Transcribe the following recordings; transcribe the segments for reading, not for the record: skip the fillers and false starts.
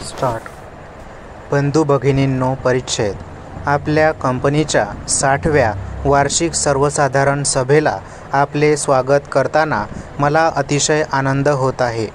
Start. बंधू भगिनींनो, परिच्छेद. आपल्या कंपनीच्या 60व्या वार्षिक सर्वसाधारण सभेला आपले स्वागत करताना मला अतिशय आनंद होत आहे.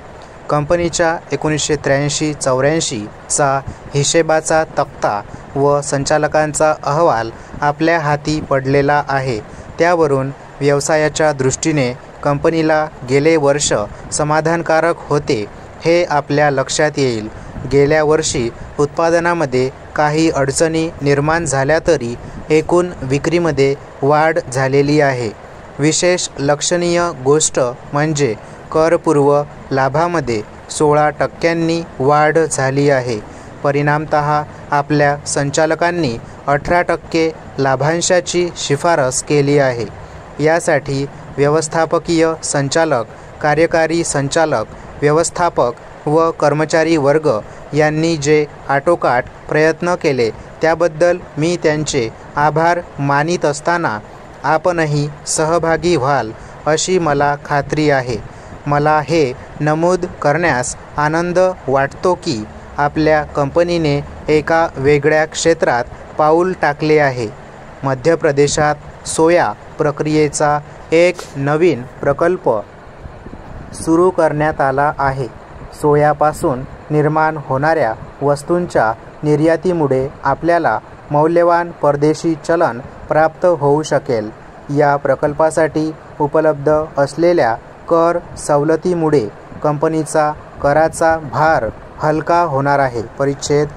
कंपनीच्या 1983-84 चा हिशेबाचा तक्ता व संचालकांचा अहवाल आपल्या हाती पडलेला आहे. त्यावरून व्यवसायाच्या दृष्टीने कंपनीला गेले वर्ष समाधानकारक होते हे आपल्या लक्षात येईल. गेल्या वर्षी उत्पादनामध्ये काही अडचणी निर्माण झाल्या तरी एकूण विक्रीमध्ये वाढ झालेली आहे. विशेष लक्षणीय गोष्ट म्हणजे करपूर्व लाभामध्ये 16% वाढ झाली आहे. परिणामतः आपल्या संचालकांनी 18% लाभांशाची शिफारस केली आहे. यासाठी व्यवस्थापकीय संचालक, कार्यकारी संचालक, व्यवस्थापक व कर्मचारी वर्ग यांनी जे आटोकाट प्रयत्न केले त्याबद्दल मी त्यांचे आभार मानित असताना आपणही सहभागी व्हाल अशी मला खात्री आहे. मला हे नमूद करण्यास आनंद वाटतो की आपल्या कंपनीने एका वेगळ्या क्षेत्रात पाऊल टाकले आहे. मध्य प्रदेशात सोया प्रक्रियेचा एक नवीन प्रकल्प सुरू करण्यात आला आहे. सोयापासून निर्माण होणाऱ्या वस्तूंच्या निर्यातीमुळे आपल्याला मौल्यवान परदेशी चलन प्राप्त होऊ शकेल. या प्रकल्पासाठी उपलब्ध असलेल्या कर सवलतीमुळे कंपनीचा कराचा भार हलका होणार आहे. परिच्छेद.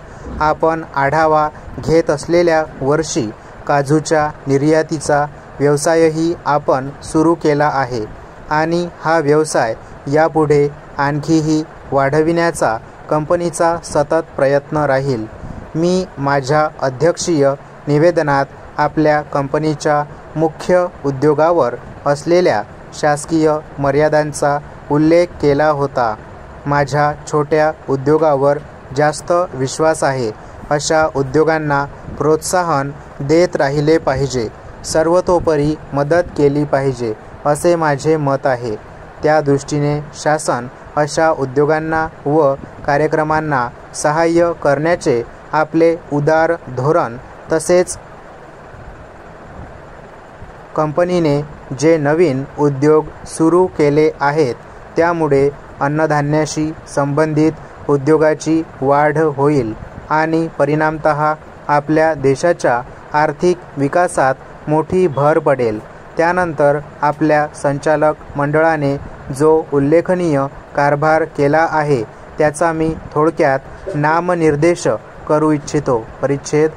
आपण आढावा घेत असलेल्या वर्षी काजूच्या निर्यातीचा व्यवसायही आपण सुरू केला आहे आणि हा व्यवसाय यापुढे आणखीही वाढविण्याचा कंपनीचा सतत प्रयत्न राहील. मी माझ्या अध्यक्षीय निवेदनात आपल्या कंपनीच्या मुख्य उद्योगावर असलेल्या शासकीय मर्यादांचा उल्लेख केला होता. माझ्या छोट्या उद्योगावर जास्त विश्वास आहे. अशा उद्योगांना प्रोत्साहन देत राहिले पाहिजे. सर्वतोपरी मदत केली पाहिजे असे माझे मत आहे. त्या दृष्टीने शासन अशा उद्योगांना व कार्यक्रमांना सहाय्य करण्याचे आपले उदार धोरण तसेच कंपनीने जे नवीन उद्योग सुरू केले आहेत त्यामुळे अन्नधान्याशी संबंधित उद्योगाची वाढ होईल आणि परिणामतः आपल्या देशाच्या आर्थिक विकासात मोठी भर पडेल. त्यानंतर आपल्या संचालक मंडळाने जो उल्लेखनीय कारभार केला आहे त्याचा मी थोडक्यात नामनिर्देश करू इच्छितो. परिच्छेद.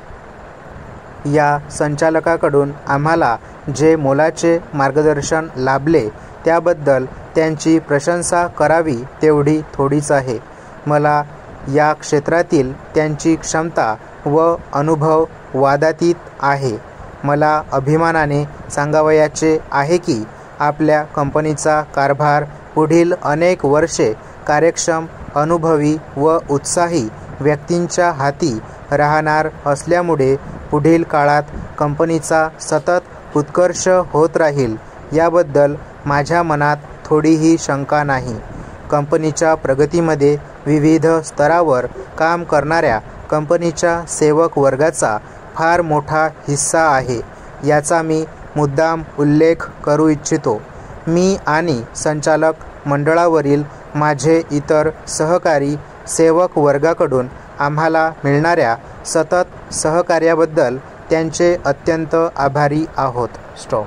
या संचालकाकडून आम्हाला जे मोलाचे मार्गदर्शन लाभले त्याबद्दल त्यांची प्रशंसा करावी तेवढी थोडीच आहे. मला या क्षेत्रातील त्यांची क्षमता व अनुभव वादातीत आहे. मला अभिमानाने सांगावयाचे आहे की आपल्या कंपनीचा कारभार पुढील अनेक वर्षे कार्यक्षम, अनुभवी व उत्साही व्यक्तींच्या हाती राहणार असल्यामुळे पुढील काळात कंपनीचा सतत उत्कर्ष होत राहील याबद्दल माझ्या मनात थोडीही शंका नाही. कंपनीच्या प्रगतीमध्ये विविध स्तरावर काम करणाऱ्या कंपनीच्या सेवक वर्गाचा फार मोठा हिस्सा आहे. याचा मी मुद्दाम उल्लेख करू इच्छितो. मी आणि संचालक मंडळावरील माझे इतर सहकारी सेवक वर्गाकडून आम्हाला मिळणाऱ्या सतत सहकार्याबद्दल त्यांचे अत्यंत आभारी आहोत. स्टॉप.